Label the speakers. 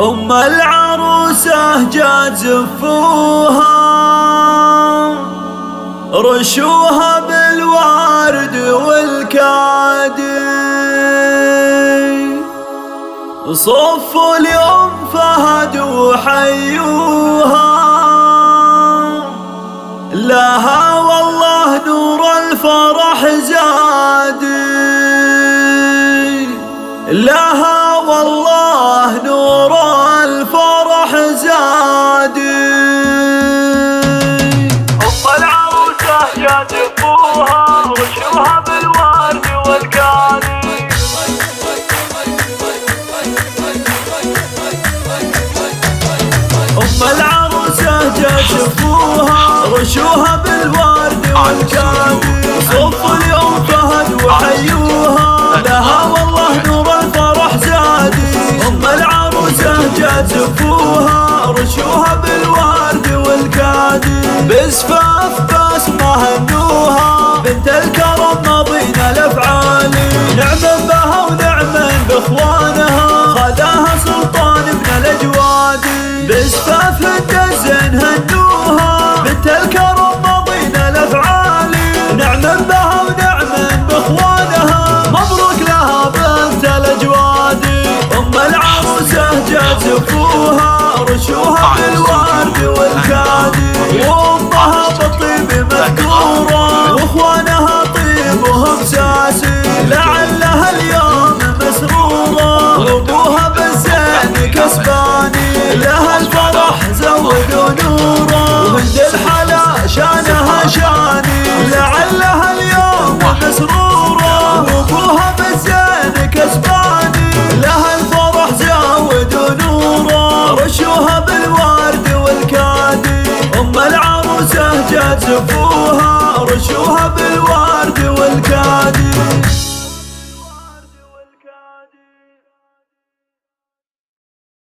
Speaker 1: أم العروسة جات زفوها، رشوها بالورد والكادي، صفوا اليوم فهد وحيوها، لها والله نور الفرح زادي، لها والله نور الفرح زادي. أم العروسة جات زفوها، رشوها بالورد والكادي، أم العروسة جات زفوها، رشوها بالورد والكادي، صفوا اليوم فهد وحيوها، لها والله نور الفرح زادي. أم العروسة جات زفوها، رشوها بالورد والكادي، بزفاف بسمة هنوها، بنت الكرم مضينا الافعالي، نعما بها ونعما باخوانها، خذاها سلطان ابن الاجوادي، بزفاف الدزن هنوها، بنت الكرم مضينا الافعالي، نعما بها ونعما باخوانها، مبروك لها بنت الاجوادي. ام العروسه جات زفوها، رشوها بالورد والكادي، وامها بالطيب مذكوره، واخوانها طيبهم ساسي، لعلها اليوم مسروره، وابوها بالزين كسباني، لها الفرح زودوا نوره، وهند الحلا شانها شاني، لعلها اليوم مسروره، وابوها بالزين كسباني، لها الفرح زودوا نوره، رشوها بالورد والكادي. ام العروسه جات زفوها،